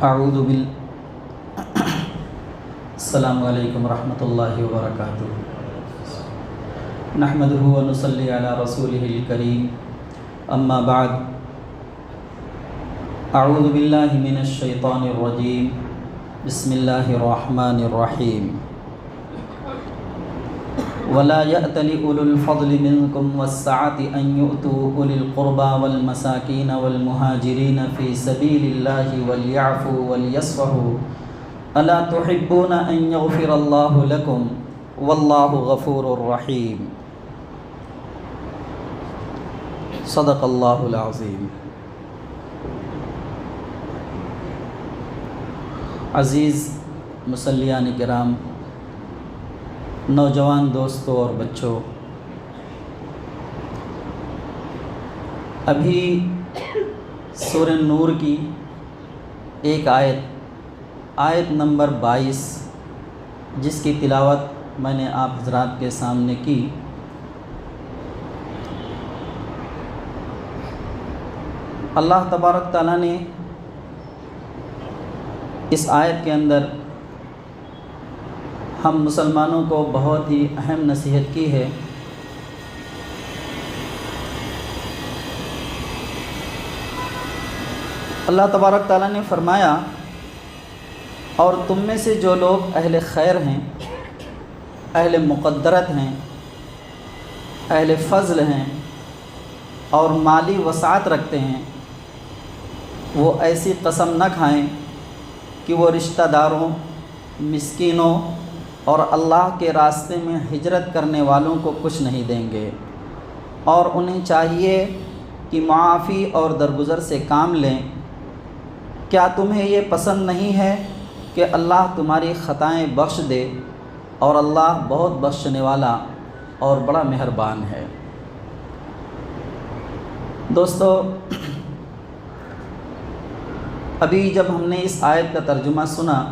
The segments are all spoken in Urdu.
اعوذ بال السلام علیکم ورحمۃ اللہ وبرکاتہ نحمدہ ونصلی علی رسولہ الکریم اما بعد اعوذ باللہ من الشیطان الرجیم بسم اللہ الرحمن الرحیم ولا يأتل أولو الفضل منكم والسعة أن يؤتوا أولي القربى والمساكين والمهاجرين في سبيل الله وليعفوا وليصفحوا ألا تحبون أن يغفر الله لكم والله غفور رحيم صدق الله العظيم۔ عزیز مصلیان کرام، نوجوان دوستوں اور بچوں، ابھی سورہ نور کی ایک آیت نمبر 22 جس کی تلاوت میں نے آپ حضرات کے سامنے کی، اللہ تبارک تعالیٰ نے اس آیت کے اندر ہم مسلمانوں کو بہت ہی اہم نصیحت کی ہے۔ اللہ تبارک تعالیٰ نے فرمایا، اور تم میں سے جو لوگ اہل خیر ہیں، اہل مقدرت ہیں، اہل فضل ہیں اور مالی وسعت رکھتے ہیں، وہ ایسی قسم نہ کھائیں کہ وہ رشتہ داروں، مسکینوں اور اللہ کے راستے میں ہجرت کرنے والوں کو کچھ نہیں دیں گے، اور انہیں چاہیے کہ معافی اور درگزر سے کام لیں۔ کیا تمہیں یہ پسند نہیں ہے کہ اللہ تمہاری خطائیں بخش دے، اور اللہ بہت بخشنے والا اور بڑا مہربان ہے۔ دوستو، ابھی جب ہم نے اس آیت کا ترجمہ سنا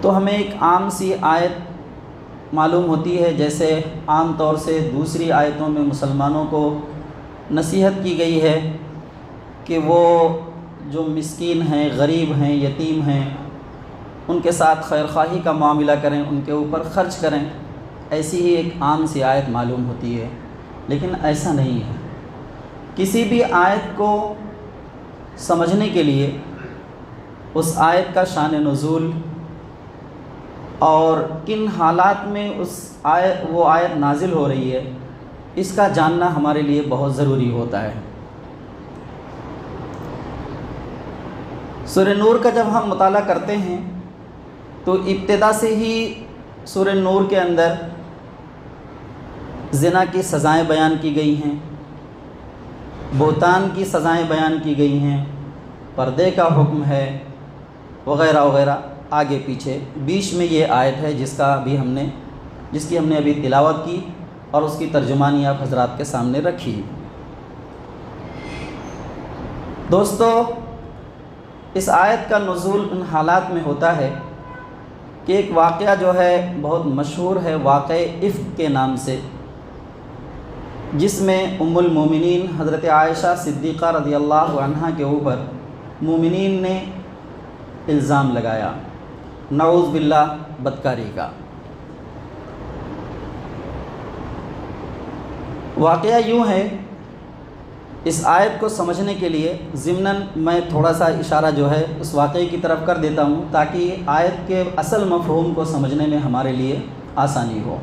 تو ہمیں ایک عام سی آیت معلوم ہوتی ہے، جیسے عام طور سے دوسری آیتوں میں مسلمانوں کو نصیحت کی گئی ہے کہ وہ جو مسکین ہیں، غریب ہیں، یتیم ہیں، ان کے ساتھ خیر خواہی کا معاملہ کریں، ان کے اوپر خرچ کریں۔ ایسی ہی ایک عام سی آیت معلوم ہوتی ہے، لیکن ایسا نہیں ہے۔ کسی بھی آیت کو سمجھنے کے لیے اس آیت کا شان نزول اور کن حالات میں وہ آیت نازل ہو رہی ہے، اس کا جاننا ہمارے لیے بہت ضروری ہوتا ہے۔ سورہ نور کا جب ہم مطالعہ کرتے ہیں تو ابتدا سے ہی سورہ نور کے اندر زنا کی سزائیں بیان کی گئی ہیں، بہتان کی سزائیں بیان کی گئی ہیں، پردے کا حکم ہے، وغیرہ وغیرہ، آگے پیچھے۔ بیچ میں یہ آیت ہے جس کی ہم نے ابھی تلاوت کی اور اس کی ترجمانی آپ حضرات کے سامنے رکھی۔ دوستو، اس آیت کا نزول ان حالات میں ہوتا ہے کہ ایک واقعہ جو ہے بہت مشہور ہے، واقعہ افک کے نام سے، جس میں ام المومنین حضرت عائشہ صدیقہ رضی اللہ عنہا کے اوپر مومنین نے الزام لگایا، نعوذ باللہ، بدکاری کا۔ واقعہ یوں ہے، اس آیت کو سمجھنے کے لیے ضمناً میں تھوڑا سا اشارہ جو ہے اس واقعے کی طرف کر دیتا ہوں تاکہ آیت کے اصل مفہوم کو سمجھنے میں ہمارے لیے آسانی ہو۔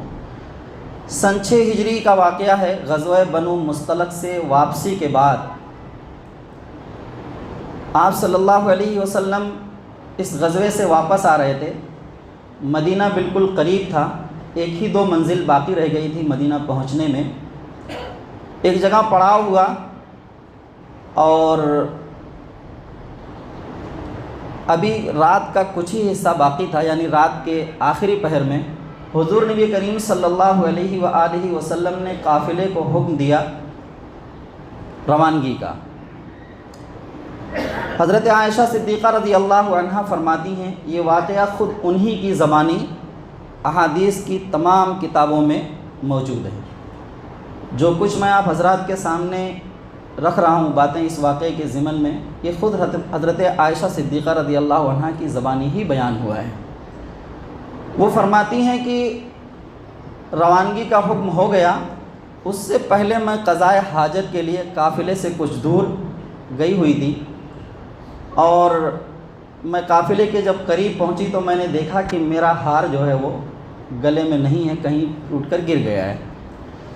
سن 6 ہجری کا واقعہ ہے، غزوہ بنو مستلق سے واپسی کے بعد آپ صلی اللہ علیہ وسلم اس غزوے سے واپس آ رہے تھے۔ مدینہ بالکل قریب تھا، ایک ہی 2 منزل باقی رہ گئی تھی مدینہ پہنچنے میں۔ ایک جگہ پڑاؤ ہوا اور ابھی رات کا کچھ ہی حصہ باقی تھا، یعنی رات کے آخری پہر میں حضور نبی کریم صلی اللہ علیہ وآلہ وسلم نے قافلے کو حکم دیا روانگی کا۔ حضرت عائشہ صدیقہ رضی اللہ عنہا فرماتی ہیں، یہ واقعہ خود انہی کی زبانی احادیث کی تمام کتابوں میں موجود ہے۔ جو کچھ میں آپ حضرات کے سامنے رکھ رہا ہوں باتیں اس واقعے کے ضمن میں، یہ خود حضرت عائشہ صدیقہ رضی اللہ عنہا کی زبانی ہی بیان ہوا ہے۔ وہ فرماتی ہیں کہ روانگی کا حکم ہو گیا، اس سے پہلے میں قضائے حاجت کے لیے قافلے سے کچھ دور گئی ہوئی تھی، اور میں قافلے کے جب قریب پہنچی تو میں نے دیکھا کہ میرا ہار جو ہے وہ گلے میں نہیں ہے، کہیں ٹوٹ کر گر گیا ہے۔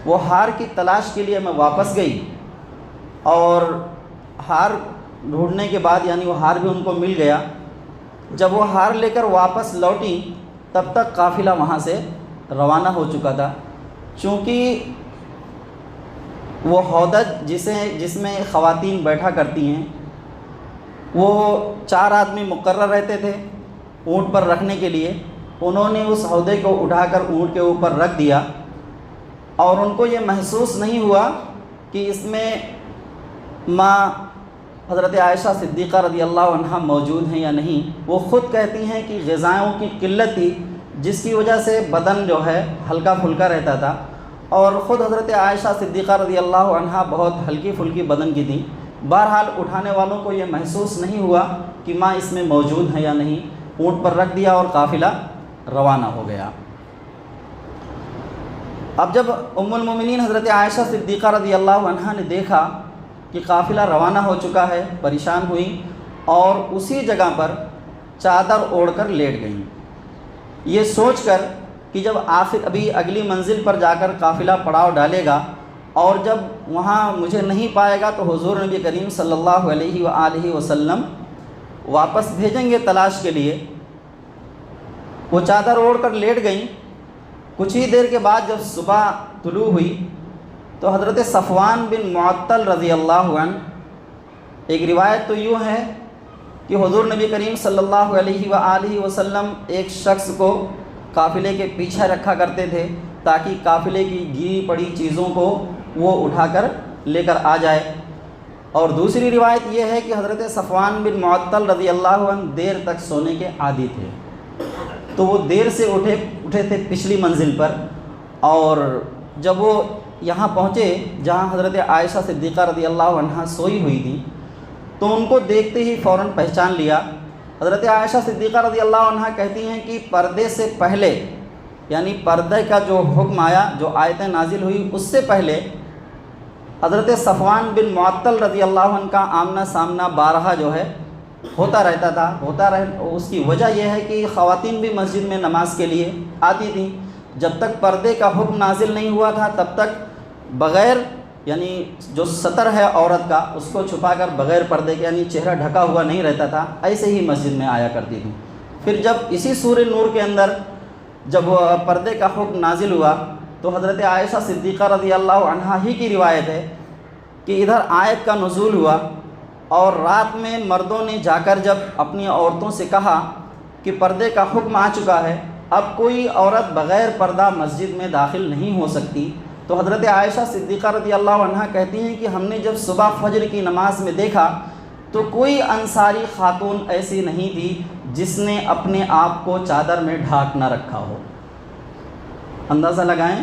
وہ ہار کی تلاش کے لیے میں واپس گئی، اور ہار ڈھونڈنے کے بعد یعنی وہ ہار بھی ان کو مل گیا۔ جب وہ ہار لے کر واپس لوٹی تب تک قافلہ وہاں سے روانہ ہو چکا تھا۔ چونکہ وہ ہودج جس میں خواتین بیٹھا کرتی ہیں، وہ 4 آدمی مقرر رہتے تھے اونٹ پر رکھنے کے لیے۔ انہوں نے اس ہودے کو اٹھا کر اونٹ کے اوپر رکھ دیا، اور ان کو یہ محسوس نہیں ہوا کہ اس میں ماں حضرت عائشہ صدیقہ رضی اللہ عنہا موجود ہیں یا نہیں۔ وہ خود کہتی ہیں کہ غذائوں کی قلت تھی، جس کی وجہ سے بدن جو ہے ہلکا پھلکا رہتا تھا، اور خود حضرت عائشہ صدیقہ رضی اللہ عنہا بہت ہلکی پھلکی بدن کی تھیں۔ بہرحال اٹھانے والوں کو یہ محسوس نہیں ہوا کہ ماں اس میں موجود ہے یا نہیں، اونٹ پر رکھ دیا اور قافلہ روانہ ہو گیا۔ اب جب ام المومنین حضرت عائشہ صدیقہ رضی اللہ عنہا نے دیکھا کہ قافلہ روانہ ہو چکا ہے، پریشان ہوئیں اور اسی جگہ پر چادر اوڑھ کر لیٹ گئیں، یہ سوچ کر کہ جب آخر ابھی اگلی منزل پر جا کر قافلہ پڑاؤ ڈالے گا اور جب وہاں مجھے نہیں پائے گا تو حضور نبی کریم صلی اللہ علیہ وآلہ وسلم واپس بھیجیں گے تلاش کے لیے۔ وہ چادر اوڑھ کر لیٹ گئیں۔ کچھ ہی دیر کے بعد جب صبح طلوع ہوئی تو حضرت صفوان بن معطل رضی اللہ عنہ، ایک روایت تو یوں ہے کہ حضور نبی کریم صلی اللہ علیہ وآلہ وسلم ایک شخص کو قافلے کے پیچھے رکھا کرتے تھے تاکہ قافلے کی گری پڑی چیزوں کو وہ اٹھا کر لے کر آ جائے، اور دوسری روایت یہ ہے کہ حضرت صفوان بن معطل رضی اللہ عنہ دیر تک سونے کے عادی تھے، تو وہ دیر سے اٹھے تھے پچھلی منزل پر، اور جب وہ یہاں پہنچے جہاں حضرت عائشہ صدیقہ رضی اللہ عنہا سوئی ہوئی تھی تو ان کو دیکھتے ہی فوراً پہچان لیا۔ حضرت عائشہ صدیقہ رضی اللہ عنہا کہتی ہیں کہ پردے سے پہلے، یعنی پردے کا جو حکم آیا، جو آیتیں نازل ہوئی، اس سے پہلے حضرت صفوان بن معطل رضی اللہ عنہ کا آمنا سامنا بارہا جو ہے ہوتا رہتا تھا۔ اس کی وجہ یہ ہے کہ خواتین بھی مسجد میں نماز کے لیے آتی تھیں۔ جب تک پردے کا حکم نازل نہیں ہوا تھا تب تک بغیر، یعنی جو سطر ہے عورت کا اس کو چھپا کر بغیر پردے کے، یعنی چہرہ ڈھکا ہوا نہیں رہتا تھا، ایسے ہی مسجد میں آیا کرتی تھی۔ پھر جب اسی سورہ نور کے اندر جب پردے کا حکم نازل ہوا تو حضرت عائشہ صدیقہ رضی اللہ عنہا ہی کی روایت ہے کہ ادھر آیت کا نزول ہوا، اور رات میں مردوں نے جا کر جب اپنی عورتوں سے کہا کہ پردے کا حکم آ چکا ہے، اب کوئی عورت بغیر پردہ مسجد میں داخل نہیں ہو سکتی، تو حضرت عائشہ صدیقہ رضی اللہ عنہا کہتی ہیں کہ ہم نے جب صبح فجر کی نماز میں دیکھا تو کوئی انصاری خاتون ایسی نہیں تھی جس نے اپنے آپ کو چادر میں ڈھانک نہ رکھا ہو۔ اندازہ لگائیں،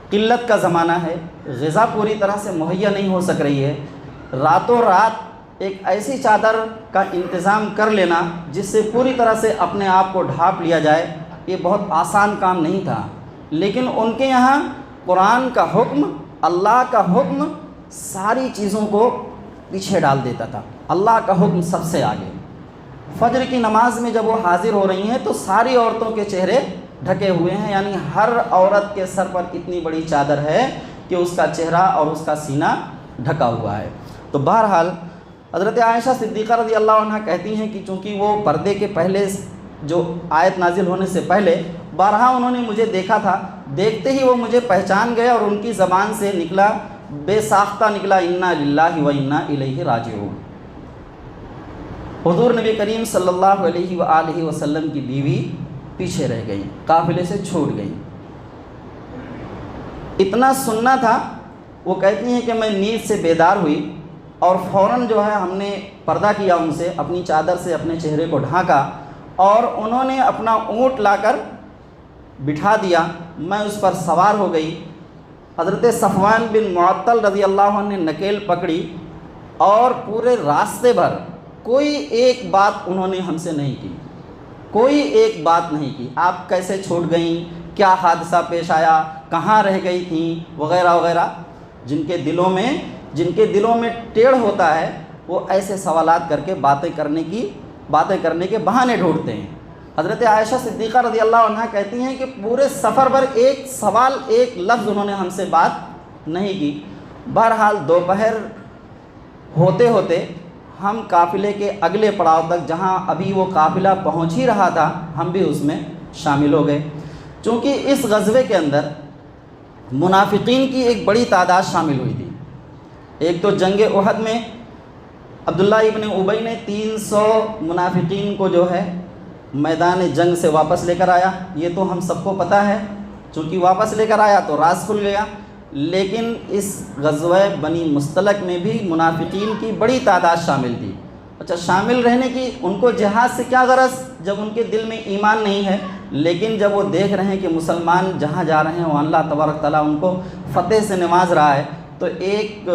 قلت کا زمانہ ہے، غذا پوری طرح سے مہیا نہیں ہو سک رہی ہے، راتوں رات ایک ایسی چادر کا انتظام کر لینا جس سے پوری طرح سے اپنے آپ کو ڈھانپ لیا جائے، یہ بہت آسان کام نہیں تھا۔ لیکن ان کے یہاں قرآن کا حکم، اللہ کا حکم ساری چیزوں کو پیچھے ڈال دیتا تھا، اللہ کا حکم سب سے آگے۔ فجر کی نماز میں جب وہ حاضر ہو رہی ہیں تو ساری عورتوں کے چہرے ڈھکے ہوئے ہیں، یعنی ہر عورت کے سر پر اتنی بڑی چادر ہے کہ اس کا چہرہ اور اس کا سینہ ڈھکا ہوا ہے۔ تو بہرحال حضرت عائشہ صدیقہ رضی اللہ عنہ کہتی ہیں کہ چونکہ وہ پردے کے پہلے جو آیت نازل ہونے سے پہلے بارہا انہوں نے مجھے دیکھا تھا، دیکھتے ہی وہ مجھے پہچان گئے اور ان کی زبان سے نکلا، بے ساختہ نکلا، انا للہ و انا الیہ راجعون۔ حضور نبی کریم صلی اللہ علیہ وآلہ وسلم کی بیوی پیچھے رہ گئی، قافلے سے چھوٹ گئی۔ اتنا سننا تھا، وہ کہتی ہیں کہ میں نیند سے بیدار ہوئی اور فوراً جو ہے ہم نے پردہ کیا، ان سے اپنی چادر سے اپنے چہرے کو ڈھانکا، اور انہوں نے اپنا اونٹ لا کر بٹھا دیا، میں اس پر سوار ہو گئی۔ حضرت صفوان بن معطل رضی اللہ عنہ نے نکیل پکڑی اور پورے راستے بھر کوئی ایک بات انہوں نے ہم سے نہیں کی، کوئی ایک بات نہیں کی، آپ کیسے چھوٹ گئیں، کیا حادثہ پیش آیا، کہاں رہ گئی تھیں، وغیرہ وغیرہ۔ جن کے دلوں میں ٹیڑھ ہوتا ہے وہ ایسے سوالات کر کے باتیں کرنے کے بہانے ڈھونڈتے ہیں۔ حضرت عائشہ صدیقہ رضی اللہ عنہا کہتی ہیں کہ پورے سفر پر ایک سوال، ایک لفظ انہوں نے ہم سے بات نہیں کی۔ بہرحال دوپہر ہوتے ہوتے ہم قافلے کے اگلے پڑاؤ تک، جہاں ابھی وہ قافلہ پہنچ ہی رہا تھا، ہم بھی اس میں شامل ہو گئے۔ چونکہ اس غزوے کے اندر منافقین کی ایک بڑی تعداد شامل ہوئی تھی۔ ایک تو جنگ احد میں عبداللہ ابن ابی نے 300 منافقین کو جو ہے میدان جنگ سے واپس لے کر آیا، یہ تو ہم سب کو پتہ ہے، چونکہ واپس لے کر آیا تو راز کھل گیا۔ لیکن اس غزوہ بنی مصطلق میں بھی منافقین کی بڑی تعداد شامل تھی۔ اچھا، شامل رہنے کی ان کو جہاد سے کیا غرض، جب ان کے دل میں ایمان نہیں ہے، لیکن جب وہ دیکھ رہے ہیں کہ مسلمان جہاں جا رہے ہیں وہ اللہ تبارک تعالیٰ ان کو فتح سے نواز رہا ہے، تو ایک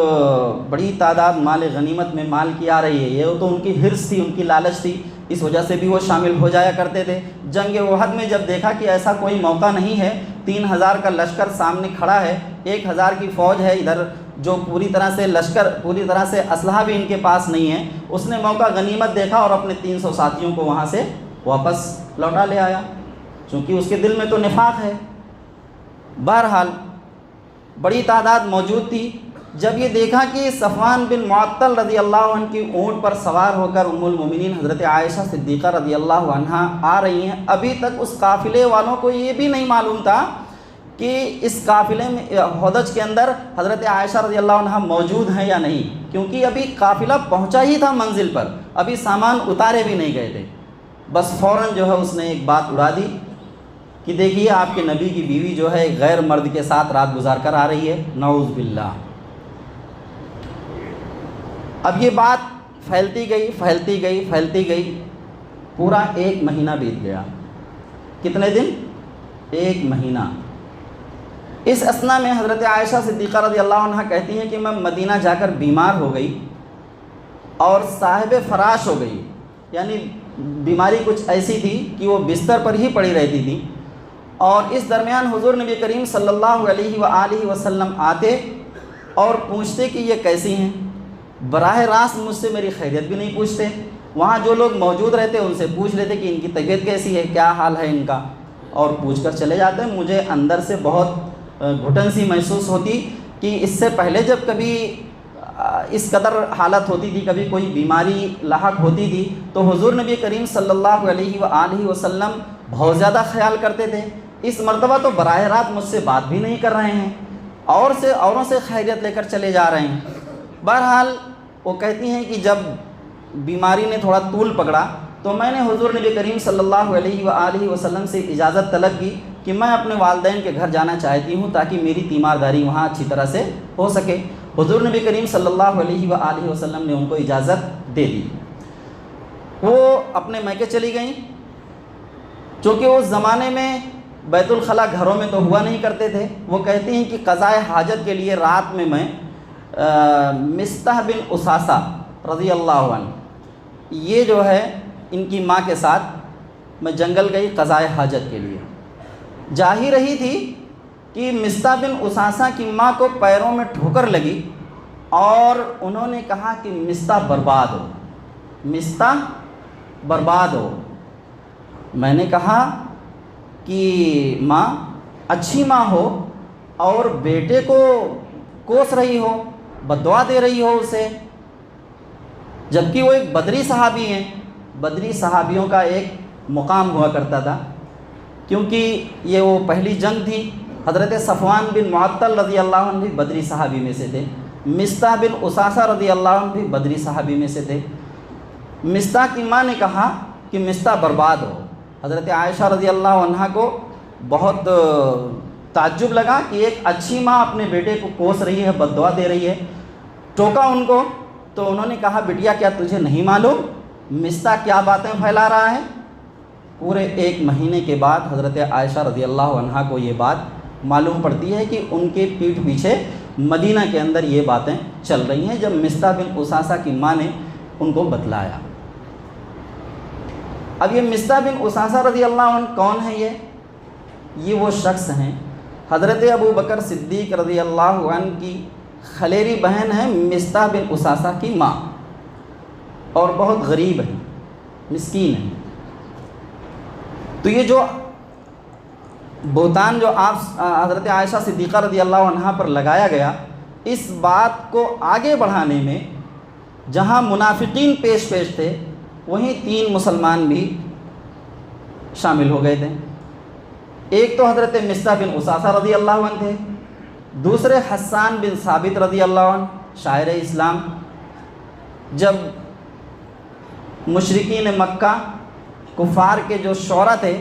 بڑی تعداد مال غنیمت میں مال کی آ رہی ہے، یہ تو ان کی حرص تھی، ان کی لالچ تھی، اس وجہ سے بھی وہ شامل ہو جایا کرتے تھے۔ جنگ احد میں جب دیکھا کہ ایسا کوئی موقع نہیں ہے، 3000 کا لشکر سامنے کھڑا ہے، 1000 کی فوج ہے ادھر، جو پوری طرح سے اسلحہ بھی ان کے پاس نہیں ہے، اس نے موقع غنیمت دیکھا اور اپنے 300 ساتھیوں کو وہاں سے واپس لوٹا لے آیا، چونکہ اس کے دل میں تو نفاق ہے۔ بہرحال بڑی تعداد موجود تھی۔ جب یہ دیکھا کہ صفوان بن معطل رضی اللہ عنہ کی اونٹ پر سوار ہو کر ام المومنین حضرت عائشہ صدیقہ رضی اللہ عنہا آ رہی ہیں، ابھی تک اس قافلے والوں کو یہ بھی نہیں معلوم تھا کہ اس قافلے میں ہودج کے اندر حضرت عائشہ رضی اللہ عنہا موجود ہیں یا نہیں، کیونکہ ابھی قافلہ پہنچا ہی تھا منزل پر، ابھی سامان اتارے بھی نہیں گئے تھے۔ بس فوراً جو ہے اس نے ایک بات اڑا دی کہ دیکھیے آپ کے نبی کی بیوی جو ہے غیر مرد کے ساتھ رات گزار کر آ رہی ہے، نعوذ باللہ۔ اب یہ بات پھیلتی گئی، پورا 1 مہینہ بیت گیا۔ کتنے دن؟ 1 مہینہ۔ اس اثنا میں حضرت عائشہ صدیقہ رضی اللہ عنہ کہتی ہیں کہ میں مدینہ جا کر بیمار ہو گئی اور صاحب فراش ہو گئی، یعنی بیماری کچھ ایسی تھی کہ وہ بستر پر ہی پڑی رہتی تھی۔ اور اس درمیان حضور نبی کریم صلی اللہ علیہ وآلہ وسلم آتے اور پوچھتے کہ یہ کیسی ہیں، براہ راست مجھ سے میری خیریت بھی نہیں پوچھتے، وہاں جو لوگ موجود رہتے ان سے پوچھ لیتے کہ ان کی طبیعت کیسی ہے، کیا حال ہے ان کا، اور پوچھ کر چلے جاتے۔ مجھے اندر سے بہت گھٹن سی محسوس ہوتی کہ اس سے پہلے جب کبھی اس قدر حالت ہوتی تھی، کبھی کوئی بیماری لاحق ہوتی تھی، تو حضور نبی کریم صلی اللہ علیہ وآلہ وسلم بہت زیادہ خیال کرتے تھے۔ اس مرتبہ تو براہ راست مجھ سے بات بھی نہیں کر رہے ہیں، اوروں سے خیریت لے کر چلے جا رہے ہیں۔ بہرحال وہ کہتی ہیں کہ جب بیماری نے تھوڑا طول پکڑا تو میں نے حضور نبی کریم صلی اللہ علیہ وآلہ وسلم سے اجازت طلب کی کہ میں اپنے والدین کے گھر جانا چاہتی ہوں تاکہ میری تیمارداری وہاں اچھی طرح سے ہو سکے۔ حضور نبی کریم صلی اللہ علیہ وآلہ وسلم نے ان کو اجازت دے دی۔ وہ اپنے میکے چلی گئیں، چونکہ اس زمانے میں بیت الخلاء گھروں میں تو ہوا نہیں کرتے تھے۔ وہ کہتی ہیں کہ قضاء حاجت کے لیے رات میں مصطح بن اساسہ رضی اللہ عنہ، یہ جو ہے ان کی ماں کے ساتھ میں جنگل گئی قضاء حاجت کے لیے۔ جا ہی رہی تھی کہ مصطح بن اساسہ کی ماں کو پیروں میں ٹھوکر لگی اور انہوں نے کہا کہ مصطح برباد ہو، مصطح برباد ہو۔ میں نے کہا کہ ماں اچھی ماں ہو اور بیٹے کو کوس رہی ہو، بددعا دے رہی ہو اسے، جبکہ وہ ایک بدری صحابی ہیں۔ بدری صحابیوں کا ایک مقام ہوا کرتا تھا، کیونکہ یہ وہ پہلی جنگ تھی۔ حضرت صفوان بن معطل رضی اللہ عنہ بھی بدری صحابی میں سے تھے، مصطح بن اساسہ رضی اللہ عنہ بھی بدری صحابی میں سے تھے۔ مصطح کی ماں نے کہا کہ مصطح برباد ہو۔ حضرت عائشہ رضی اللہ عنہ کو بہت تعجب لگا کہ ایک اچھی ماں اپنے بیٹے کو کوس رہی ہے، بددعا دے رہی ہے۔ ٹوکا ان کو تو انہوں نے کہا بٹیا کیا تجھے نہیں معلوم مصطح کیا باتیں پھیلا رہا ہے؟ پورے 1 مہینے کے بعد حضرت عائشہ رضی اللہ عنہ کو یہ بات معلوم پڑتی ہے کہ ان کے پیٹھ پیچھے مدینہ کے اندر یہ باتیں چل رہی ہیں جب مصطح بن اساسہ کی ماں نے ان کو بتلایا۔ اب یہ مصطح بن اساسہ رضی اللہ عنہ کون ہے؟ یہ وہ شخص ہیں حضرت ابو بکر صدیق رضی اللہ عنہ کی خلیری بہن ہے مصطح بن اساسہ کی ماں، اور بہت غریب ہے، مسکین ہے۔ تو یہ جو بہتان جو آپ حضرت عائشہ صدیقہ رضی اللہ عنہ پر لگایا گیا، اس بات کو آگے بڑھانے میں جہاں منافقین پیش تھے وہیں 3 مسلمان بھی شامل ہو گئے تھے۔ ایک تو حضرت مصطح بن اساسہ رضی اللہ عنہ تھے، دوسرے حسان بن ثابت رضی اللہ عنہ شاعر اسلام۔ جب مشرکین مکہ کفار کے جو شعراء تھے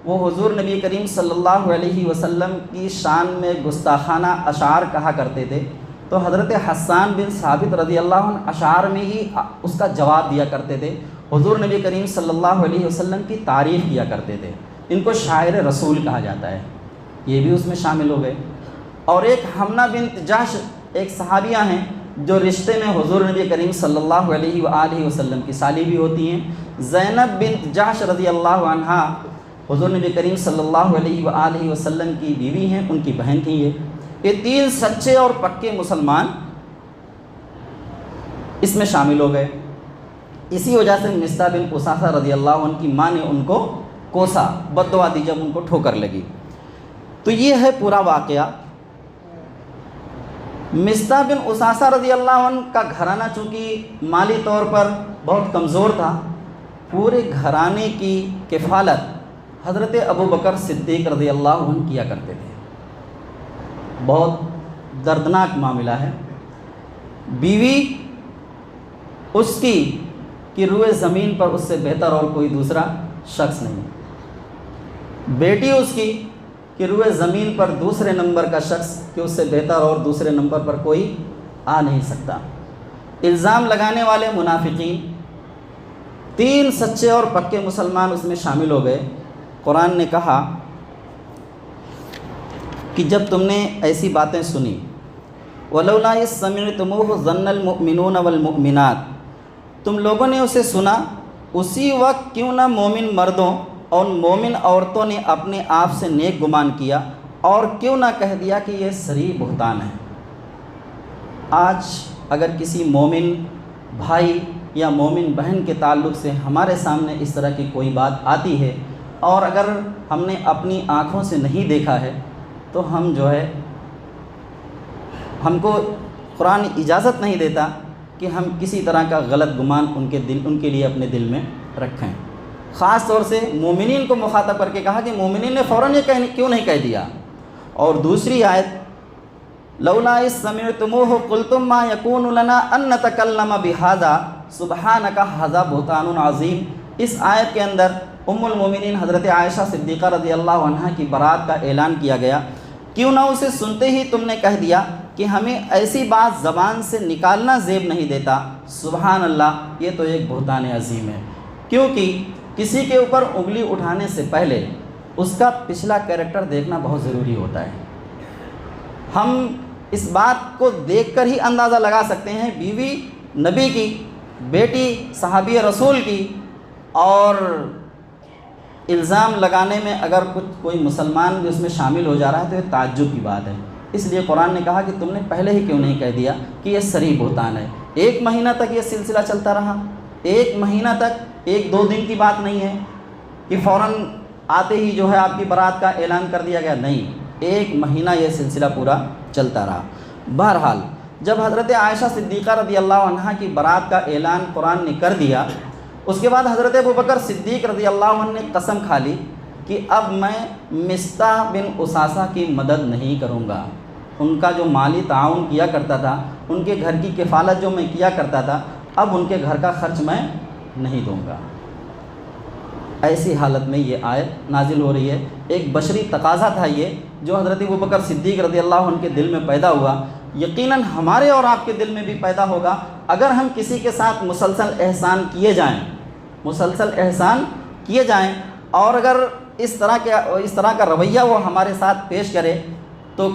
وہ حضور نبی کریم صلی اللہ علیہ وسلم کی شان میں گستاخانہ اشعار کہا کرتے تھے، تو حضرت حسان بن ثابت رضی اللہ عنہ اشعار میں ہی اس کا جواب دیا کرتے تھے، حضور نبی کریم صلی اللہ علیہ وسلم کی تعریف کیا کرتے تھے۔ ان کو شاعر رسول کہا جاتا ہے، یہ بھی اس میں شامل ہو گئے۔ اور ایک حمنہ بنت جحش ایک صحابیہ ہیں جو رشتے میں حضور نبی کریم صلی اللہ علیہ وآلہ وسلم کی سالی بھی ہوتی ہیں۔ زینب بنت جحش رضی اللہ عنہا حضور نبی کریم صلی اللہ علیہ وآلہ وسلم کی بیوی ہیں، ان کی بہن تھیں۔ یہ 3 سچے اور پکے مسلمان اس میں شامل ہو گئے۔ اسی وجہ سے مصطح بن اساسہ رضی اللہ عنہ کی ماں نے ان کو کوسا، بد دعا دی جب ان کو ٹھوکر لگی۔ تو یہ ہے پورا واقعہ۔ مصطح بن اساسہ رضی اللہ عنہ کا گھرانہ چونکہ مالی طور پر بہت کمزور تھا، پورے گھرانے کی کفالت حضرت ابو بکر صدیق رضی اللہ عنہ کیا کرتے تھے۔ بہت دردناک معاملہ ہے۔ بیوی اس کی کہ روئے زمین پر اس سے بہتر اور کوئی دوسرا شخص نہیں، بیٹی اس کی کہ روئے زمین پر دوسرے نمبر کا شخص کہ اس سے بہتر اور دوسرے نمبر پر کوئی آ نہیں سکتا۔ الزام لگانے والے منافقین 3 سچے اور پکے مسلمان اس میں شامل ہو گئے۔ قرآن نے کہا کہ جب تم نے ایسی باتیں سنی، وَلَوْلَا إِذْ سَمِعْتُمُوهُ ظَنَّ الْمُؤْمِنُونَ وَالْمُؤْمِنَاتُ، تم لوگوں نے اسے سنا اسی وقت کیوں نہ مومن مردوں اور مومن عورتوں نے اپنے آپ سے نیک گمان کیا، اور کیوں نہ کہہ دیا کہ یہ صریح بہتان ہے۔ آج اگر کسی مومن بھائی یا مومن بہن کے تعلق سے ہمارے سامنے اس طرح کی کوئی بات آتی ہے، اور اگر ہم نے اپنی آنکھوں سے نہیں دیکھا ہے تو ہم جو ہے ہم کو قرآن اجازت نہیں دیتا کہ ہم کسی طرح کا غلط گمان ان کے لیے اپنے دل میں رکھیں۔ خاص طور سے مومنین کو مخاطب کر کے کہا کہ مومنین نے فوراً یہ کیوں نہیں کہہ دیا۔ اور دوسری آیت لولا اذ سمعتموہ قلتم ما یکون لنا ان نتکلم بہذا سبحانک ھذا بہتان عظیم۔ اس آیت کے اندر ام المومنین حضرت عائشہ صدیقہ رضی اللہ عنہ کی برات کا اعلان کیا گیا۔ کیوں نہ اسے سنتے ہی تم نے کہہ دیا کہ ہمیں ایسی بات زبان سے نکالنا زیب نہیں دیتا، سبحان اللہ، یہ تو ایک بہتان عظیم ہے۔ کیونکہ کسی کے اوپر انگلی اٹھانے سے پہلے اس کا پچھلا کیریکٹر دیکھنا بہت ضروری ہوتا ہے۔ ہم اس بات کو دیکھ کر ہی اندازہ لگا سکتے ہیں، بیوی نبی کی، بیٹی صحابی رسول کی، اور الزام لگانے میں اگر کوئی مسلمان بھی اس میں شامل ہو جا رہا ہے تو یہ تعجب کی بات ہے۔ اس لیے قرآن نے کہا کہ تم نے پہلے ہی کیوں نہیں کہہ دیا کہ یہ صریح بہتان ہے۔ 1 مہینہ تک یہ سلسلہ چلتا رہا، 1 مہینہ تک، 1-2 دن کی بات نہیں ہے کہ فوراً آتے ہی جو ہے آپ کی برات کا اعلان کر دیا گیا، نہیں، 1 مہینہ یہ سلسلہ پورا چلتا رہا۔ بہرحال جب حضرت عائشہ صدیقہ رضی اللہ عنہ کی برات کا اعلان قرآن نے کر دیا، اس کے بعد حضرت ابوبکر صدیق رضی اللہ عنہ نے قسم کھا لی کہ اب میں مصطح بن اساسہ کی مدد نہیں کروں گا۔ ان کا جو مالی تعاون کیا کرتا تھا، ان کے گھر کی کفالت جو میں کیا کرتا تھا، اب ان کے گھر کا خرچ میں نہیں دوں گا۔ ایسی حالت میں یہ آیت نازل ہو رہی ہے۔ ایک بشری تقاضا تھا یہ جو حضرت ابوبکر صدیق رضی اللہ عنہ کے دل میں پیدا ہوا، یقیناً ہمارے اور آپ کے دل میں بھی پیدا ہوگا۔ اگر ہم کسی کے ساتھ مسلسل احسان کیے جائیں اور اگر اس طرح کا رویہ وہ ہمارے ساتھ پیش کرے تو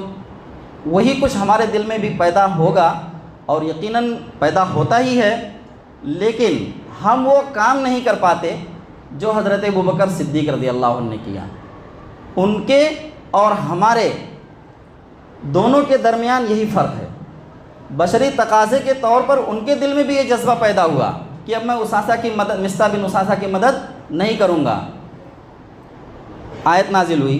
وہی کچھ ہمارے دل میں بھی پیدا ہوگا اور یقیناً پیدا ہوتا ہی ہے، لیکن ہم وہ کام نہیں کر پاتے جو حضرت ابوبکر صدیق رضی اللہ عنہ نے کیا۔ ان کے اور ہمارے دونوں کے درمیان یہی فرق ہے۔ بشری تقاضے کے طور پر ان کے دل میں بھی یہ جذبہ پیدا ہوا کہ اب میں مصطح بن اساسہ کی مدد نہیں کروں گا۔ آیت نازل ہوئی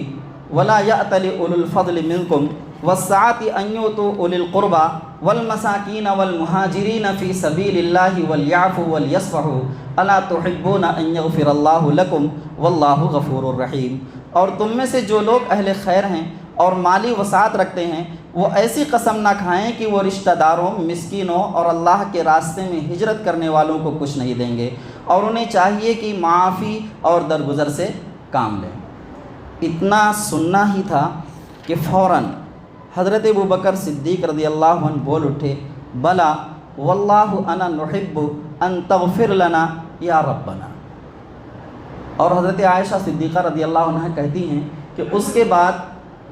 وَلَا يَأْتَلِ أُولُو الْفَضْلِ مِنْكُمْ وَالسَّعَةِ أَنْ يُؤْتُوا أُولِي الْقُرْبَى وَالْمَسَاكِينَ وَالْمُهَاجِرِينَ فِي سَبِيلِ اللَّهِ وَلْيَعْفُوا وَلْيَصْفَحُوا أَلَا تُحِبُّونَ أَنْ يَغْفِرَ اللَّهُ لَكُمْ وَاللَّهُ غَفُورٌ رَحِيمٌ۔ اور تم میں سے جو لوگ اہل خیر ہیں اور مالی وسعت رکھتے ہیں وہ ایسی قسم نہ کھائیں کہ وہ رشتہ داروں، مسکینوں اور اللہ کے راستے میں ہجرت کرنے والوں کو کچھ نہیں دیں گے، اور انہیں چاہیے کہ معافی اور درگزر سے کام لیں۔ اتنا سننا ہی تھا کہ فوراً حضرت ابوبکر صدیق رضی اللہ عنہ بول اٹھے بلا واللہ انا نحب ان تغفر لنا یا ربنا۔ اور حضرت عائشہ صدیقہ رضی اللہ عنہ کہتی ہیں کہ اس کے بعد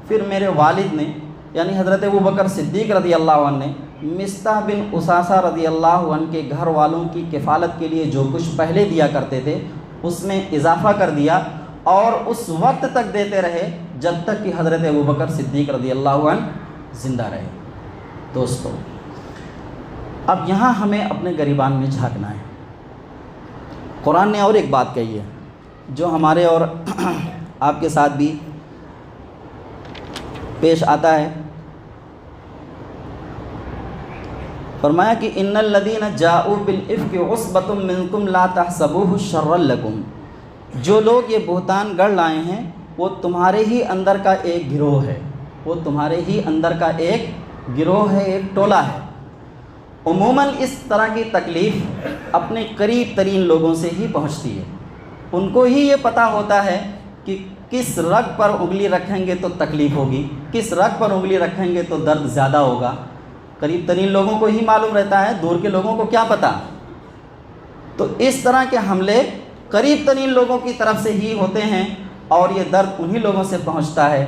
پھر میرے والد نے یعنی حضرت ابوبکر صدیق رضی اللہ عنہ نے مصطح بن اساسہ رضی اللہ عنہ کے گھر والوں کی کفالت کے لیے جو کچھ پہلے دیا کرتے تھے اس میں اضافہ کر دیا، اور اس وقت تک دیتے رہے جب تک کہ حضرت ابوبکر صدیق رضی اللہ عنہ زندہ رہے۔ دوستو، اب یہاں ہمیں اپنے گریبان میں جھانکنا ہے۔ قرآن نے اور ایک بات کہی ہے جو ہمارے اور آپ کے ساتھ بھی پیش آتا ہے۔ فرمایا کہ ان الذین جاؤوا بالافک عصبۃ منکم لا تحسبوہ شرا لکم، جو لوگ یہ بہتان گڑھ لائے ہیں وہ تمہارے ہی اندر کا ایک گروہ ہے، وہ تمہارے ہی اندر کا ایک گروہ ہے، ایک ٹولہ ہے۔ عموماً اس طرح کی تکلیف اپنے قریب ترین لوگوں سے ہی پہنچتی ہے، ان کو ہی یہ پتہ ہوتا ہے کہ کس رگ پر انگلی رکھیں گے تو تکلیف ہوگی، کس رگ پر انگلی رکھیں گے تو درد زیادہ ہوگا۔ قریب ترین لوگوں کو ہی معلوم رہتا ہے، دور کے لوگوں کو کیا پتہ۔ تو اس طرح کے حملے قریب ترین لوگوں کی طرف سے ہی ہوتے ہیں اور یہ درد انہی لوگوں سے پہنچتا ہے۔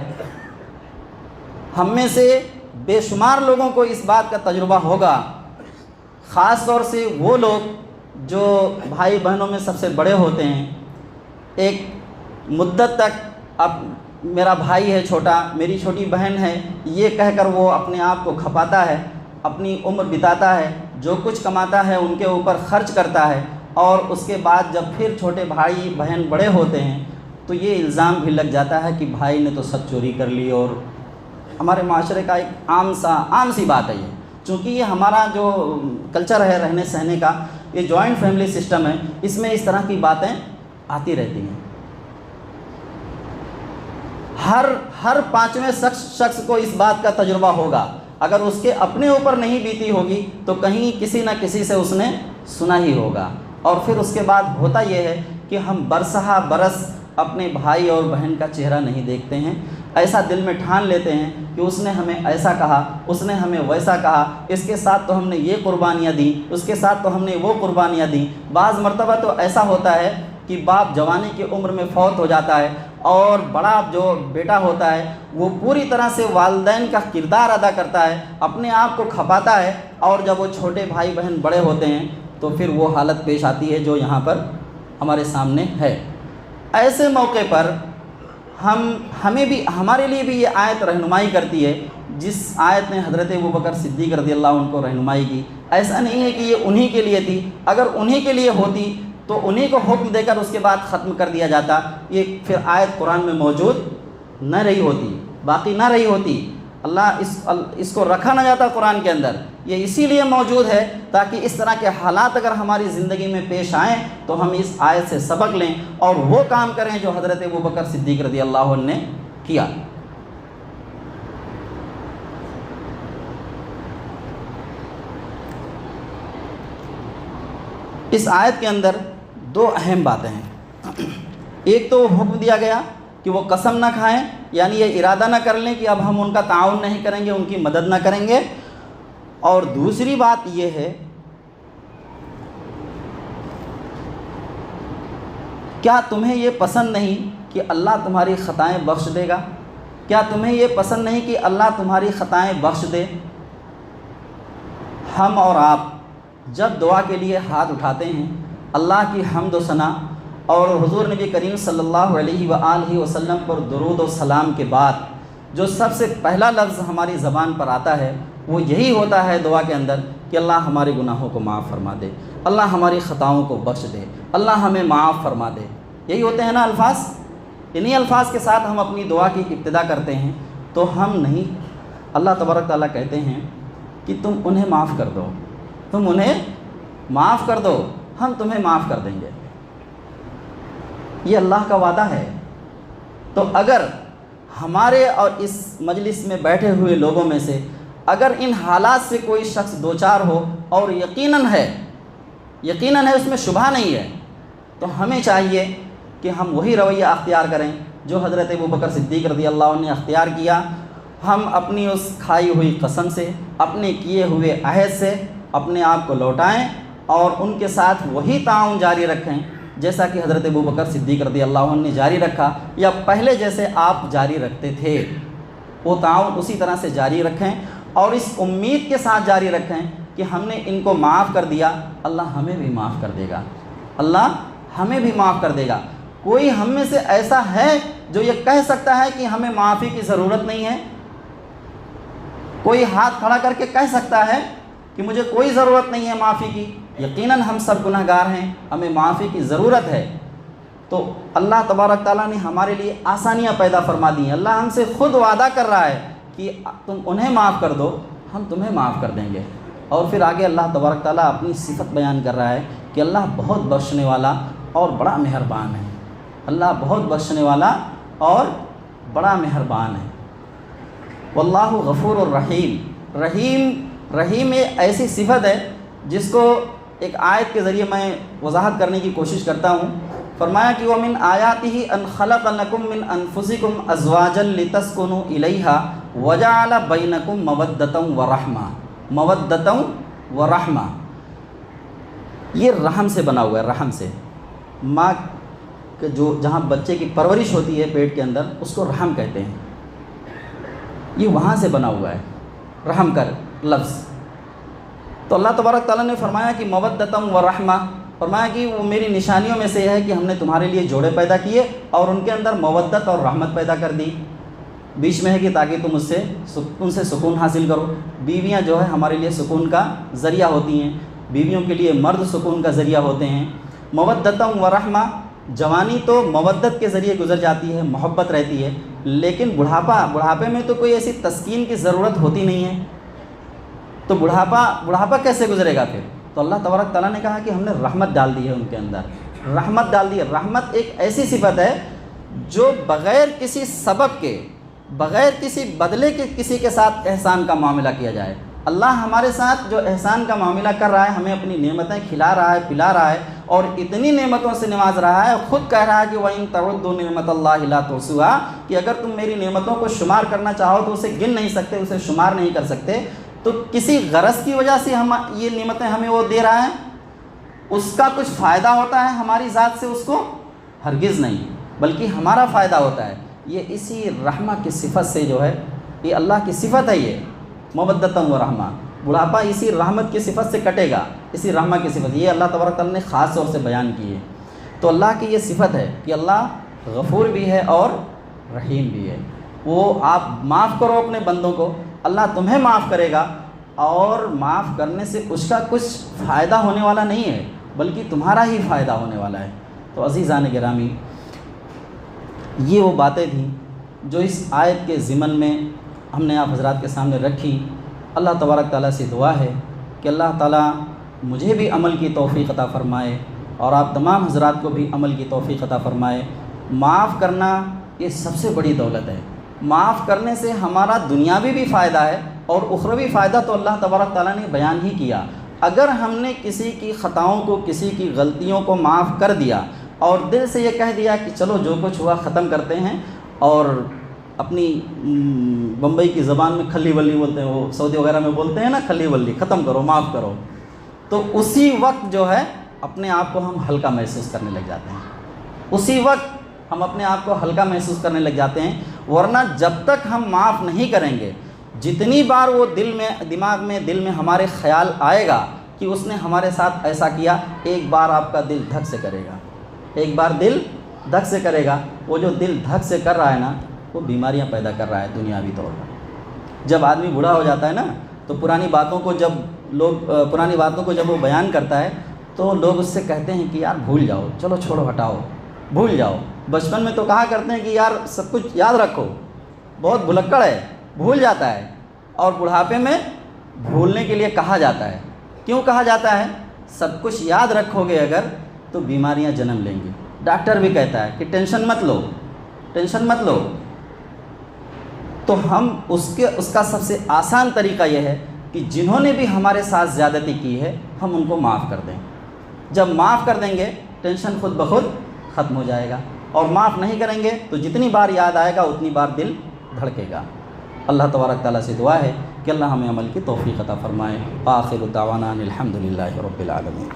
ہم میں سے بے شمار لوگوں کو اس بات کا تجربہ ہوگا، خاص طور سے وہ لوگ جو بھائی بہنوں میں سب سے بڑے ہوتے ہیں۔ ایک مدت تک اب میرا بھائی ہے چھوٹا، میری چھوٹی بہن ہے، یہ کہہ کر وہ اپنے آپ کو کھپاتا ہے، اپنی عمر بتاتا ہے، جو کچھ کماتا ہے ان کے اوپر خرچ کرتا ہے، اور اس کے بعد جب پھر چھوٹے بھائی بہن بڑے ہوتے ہیں تو یہ الزام بھی لگ جاتا ہے کہ بھائی نے تو سب چوری کر لی۔ اور ہمارے معاشرے کا ایک عام سی بات ہے یہ، چونکہ یہ ہمارا جو کلچر ہے رہنے سہنے کا، یہ جوائنٹ فیملی سسٹم ہے، اس میں اس طرح کی باتیں آتی رہتی ہیں۔ ہر پانچویں شخص کو اس بات کا تجربہ ہوگا، اگر اس کے اپنے اوپر نہیں بیتی ہوگی تو کہیں کسی نہ کسی سے اس نے سنا ہی ہوگا۔ اور پھر اس کے بعد ہوتا یہ ہے کہ ہم برسہ برس اپنے بھائی اور بہن کا چہرہ نہیں دیکھتے ہیں، ایسا دل میں ٹھان لیتے ہیں کہ اس نے ہمیں ایسا کہا، اس نے ہمیں ویسا کہا، اس کے ساتھ تو ہم نے یہ قربانیاں دیں، اس کے ساتھ تو ہم نے وہ قربانیاں دیں۔ بعض مرتبہ تو ایسا ہوتا ہے کہ باپ جوانی کی عمر میں فوت ہو جاتا ہے اور بڑا جو بیٹا ہوتا ہے وہ پوری طرح سے والدین کا کردار ادا کرتا ہے، اپنے آپ کو کھپاتا ہے، اور جب وہ چھوٹے بھائی بہن بڑے ہوتے ہیں تو پھر وہ حالت پیش آتی ہے جو یہاں پر ہمارے سامنے ہے۔ ایسے موقع پر ہمارے لیے بھی یہ آیت رہنمائی کرتی ہے، جس آیت نے حضرت ابوبکر صدیق رضی اللہ عنہ کو رہنمائی کی۔ ایسا نہیں ہے کہ یہ انہی کے لیے تھی، اگر انہی کے لیے ہوتی تو انہی کو حکم دے کر اس کے بعد ختم کر دیا جاتا، یہ پھر آیت قرآن میں موجود نہ رہی ہوتی، باقی نہ رہی ہوتی، اللہ اس کو رکھا نہ جاتا قرآن کے اندر۔ یہ اسی لیے موجود ہے تاکہ اس طرح کے حالات اگر ہماری زندگی میں پیش آئیں تو ہم اس آیت سے سبق لیں اور وہ کام کریں جو حضرت ابوبکر صدیق رضی اللہ عنہ نے کیا۔ اس آیت کے اندر دو اہم باتیں ہیں۔ ایک تو حکم دیا گیا کہ وہ قسم نہ کھائیں، یعنی یہ ارادہ نہ کر لیں کہ اب ہم ان کا تعاون نہیں کریں گے، ان کی مدد نہ کریں گے۔ اور دوسری بات یہ ہے، کیا تمہیں یہ پسند نہیں کہ اللہ تمہاری خطائیں بخش دے گا؟ کیا تمہیں یہ پسند نہیں کہ اللہ تمہاری خطائیں بخش دے؟ ہم اور آپ جب دعا کے لیے ہاتھ اٹھاتے ہیں، اللہ کی حمد و ثنا اور حضور نبی کریم صلی اللہ علیہ وآلہ وسلم پر درود و سلام کے بعد جو سب سے پہلا لفظ ہماری زبان پر آتا ہے وہ یہی ہوتا ہے دعا کے اندر کہ اللہ ہمارے گناہوں کو معاف فرما دے، اللہ ہماری خطاؤں کو بخش دے، اللہ ہمیں معاف فرما دے۔ یہی ہوتے ہیں نا الفاظ، انہی الفاظ کے ساتھ ہم اپنی دعا کی ابتدا کرتے ہیں۔ تو ہم نہیں، اللہ تبارک تعالیٰ کہتے ہیں کہ تم انہیں معاف کر دو، تم انہیں معاف کر دو، ہم تمہیں معاف کر دیں گے۔ یہ اللہ کا وعدہ ہے۔ تو اگر ہمارے اور اس مجلس میں بیٹھے ہوئے لوگوں میں سے اگر ان حالات سے کوئی شخص دوچار ہو اور یقیناً ہے اس میں شبہ نہیں ہے، تو ہمیں چاہیے کہ ہم وہی رویہ اختیار کریں جو حضرت ابوبکر صدیق رضی اللہ عنہ نے اختیار کیا۔ ہم اپنی اس کھائی ہوئی قسم سے، اپنے کیے ہوئے عہد سے اپنے آپ کو لوٹائیں اور ان کے ساتھ وہی تعاون جاری رکھیں جیسا کہ حضرت ابوبکر صدیق رضی اللہ عنہ نے جاری رکھا، یا پہلے جیسے آپ جاری رکھتے تھے وہ تعاون اسی طرح سے جاری رکھیں، اور اس امید کے ساتھ جاری رکھیں کہ ہم نے ان کو معاف کر دیا، اللہ ہمیں بھی معاف کر دے گا، اللہ ہمیں بھی معاف کر دے گا۔ کوئی ہم میں سے ایسا ہے جو یہ کہہ سکتا ہے کہ ہمیں معافی کی ضرورت نہیں ہے؟ کوئی ہاتھ کھڑا کر کے کہہ سکتا ہے کہ مجھے کوئی ضرورت نہیں ہے معافی کی؟ یقیناً ہم سب گناہ گار ہیں، ہمیں معافی کی ضرورت ہے۔ تو اللہ تبارک تعالیٰ نے ہمارے لیے آسانیاں پیدا فرما دی ہیں۔ اللہ ہم سے خود وعدہ کر رہا ہے کہ تم انہیں معاف کر دو، ہم تمہیں معاف کر دیں گے۔ اور پھر آگے اللہ تبارک تعالیٰ اپنی صفت بیان کر رہا ہے کہ اللہ بہت بخشنے والا اور بڑا مہربان ہے، اللہ بہت بخشنے والا اور بڑا مہربان ہے۔ واللہ غفور الرحیم، رحیم ایک ایسی صفت ہے جس کو ایک آیت کے ذریعے میں وضاحت کرنے کی کوشش کرتا ہوں۔ فرمایا کہ وَمِنْ آیَاتِهِ أَنْ خَلَقَ لَكُم مِّنْ أَنفُسِكُمْ أَزْوَاجًا لِتَسْكُنُوا إِلَيْهَا وَجَعَلَ بَيْنَكُم مَّوَدَّةً وَرَحْمَةً۔ یہ رحم سے بنا ہوا ہے، رحم سے، ماں کہ جو جہاں بچے کی پرورش ہوتی ہے پیٹ کے اندر اس کو رحم کہتے ہیں، یہ وہاں سے بنا ہوا ہے رحم کا لفظ۔ تو اللہ تبارک تعالیٰ نے فرمایا کہ مودۃ و رحمہ، فرمایا کہ وہ میری نشانیوں میں سے ہے کہ ہم نے تمہارے لیے جوڑے پیدا کیے اور ان کے اندر مودت اور رحمت پیدا کر دی، بیچ میں ہے کہ تاکہ تم ان سے سکون حاصل کرو۔ بیویاں جو ہے ہمارے لیے سکون کا ذریعہ ہوتی ہیں، بیویوں کے لیے مرد سکون کا ذریعہ ہوتے ہیں۔ مودۃ و رحمہ، جوانی تو مودت کے ذریعے گزر جاتی ہے، محبت رہتی ہے، لیکن بڑھاپے میں تو کوئی ایسی تسکین کی ضرورت ہوتی نہیں ہے، تو بڑھاپا کیسے گزرے گا پھر؟ تو اللہ تبارک تعالیٰ نے کہا کہ ہم نے رحمت ڈال دی ہے ان کے اندر، رحمت ڈال دی ہے۔ رحمت ایک ایسی صفت ہے جو بغیر کسی سبب کے، بغیر کسی بدلے کے کسی کے ساتھ احسان کا معاملہ کیا جائے۔ اللہ ہمارے ساتھ جو احسان کا معاملہ کر رہا ہے، ہمیں اپنی نعمتیں کھلا رہا ہے، پلا رہا ہے، اور اتنی نعمتوں سے نواز رہا ہے، خود کہہ رہا ہے کہ وَإِن تَعُدُّوا نِعْمَتَ اللَّهِ لَا تُحْصُوهَا، کہ اگر تم میری نعمتوں کو شمار کرنا چاہو تو اسے گن نہیں سکتے، اسے شمار نہیں کر سکتے۔ تو کسی غرض کی وجہ سے ہم یہ نعمتیں ہمیں وہ دے رہا ہے، اس کا کچھ فائدہ ہوتا ہے ہماری ذات سے؟ اس کو ہرگز نہیں، بلکہ ہمارا فائدہ ہوتا ہے۔ یہ اسی رحمہ کی صفت سے جو ہے، یہ اللہ کی صفت ہے، یہ مودۃ و رحمہ، بڑھاپا اسی رحمت کی صفت سے کٹے گا، اسی رحمہ کی صفت، یہ اللہ تبارک تعالیٰ نے خاص طور سے بیان کی ہے۔ تو اللہ کی یہ صفت ہے کہ اللہ غفور بھی ہے اور رحیم بھی ہے۔ وہ آپ معاف کرو اپنے بندوں کو، اللہ تمہیں معاف کرے گا، اور معاف کرنے سے اس کا کچھ فائدہ ہونے والا نہیں ہے، بلکہ تمہارا ہی فائدہ ہونے والا ہے۔ تو عزیزان گرامی، یہ وہ باتیں تھیں جو اس آیت کے ضمن میں ہم نے آپ حضرات کے سامنے رکھی۔ اللہ تبارک تعالیٰ سے دعا ہے کہ اللہ تعالیٰ مجھے بھی عمل کی توفیق عطا فرمائے اور آپ تمام حضرات کو بھی عمل کی توفیق عطا فرمائے۔ معاف کرنا یہ سب سے بڑی دولت ہے۔ معاف کرنے سے ہمارا دنیاوی بھی فائدہ ہے اور اخروی فائدہ تو اللہ تبارک تعالیٰ نے بیان ہی کیا۔ اگر ہم نے کسی کی خطاؤں کو، کسی کی غلطیوں کو معاف کر دیا اور دل سے یہ کہہ دیا کہ چلو جو کچھ ہوا ختم کرتے ہیں، اور اپنی بمبئی کی زبان میں کھلی ولی بولتے ہیں، وہ سعودی وغیرہ میں بولتے ہیں نا کھلی ولی، ختم کرو، معاف کرو، تو اسی وقت جو ہے اپنے آپ کو ہم ہلکا محسوس کرنے لگ جاتے ہیں، اسی وقت ہم اپنے آپ کو ہلکا محسوس کرنے لگ جاتے ہیں۔ ورنہ جب تک ہم معاف نہیں کریں گے، جتنی بار وہ دماغ میں دل میں ہمارے خیال آئے گا کہ اس نے ہمارے ساتھ ایسا کیا، ایک بار آپ کا دل دھک سے کرے گا، ایک بار دل دھک سے کرے گا۔ وہ جو دل دھک سے کر رہا ہے نا، وہ بیماریاں پیدا کر رہا ہے دنیاوی طور پر۔ جب آدمی بوڑھا ہو جاتا ہے نا، تو پرانی باتوں کو جب وہ بیان کرتا ہے تو لوگ اس سے کہتے ہیں کہ یار بھول جاؤ، چلو چھوڑو ہٹاؤ، بھول جاؤ۔ بچپن میں تو کہا کرتے ہیں کہ یار سب کچھ یاد رکھو، بہت بھلکڑ ہے، بھول جاتا ہے۔ اور بڑھاپے میں بھولنے کے لیے کہا جاتا ہے۔ کیوں کہا جاتا ہے؟ سب کچھ یاد رکھو گے اگر تو بیماریاں جنم لیں گی۔ ڈاکٹر بھی کہتا ہے کہ ٹینشن مت لو، ٹینشن مت لو۔ تو ہم اس کا سب سے آسان طریقہ یہ ہے کہ جنہوں نے بھی ہمارے ساتھ زیادتی کی ہے ہم ان کو معاف کر دیں۔ جب معاف کر دیں گے ٹینشن خود بخود ختم ہو جائے گا، اور معاف نہیں کریں گے تو جتنی بار یاد آئے گا اتنی بار دل دھڑکے گا۔ اللہ تبارک تعالیٰ سے دعا ہے کہ اللہ ہمیں عمل کی توفیق عطا فرمائے۔ آخر دعوانا الحمدللہ رب العالمین۔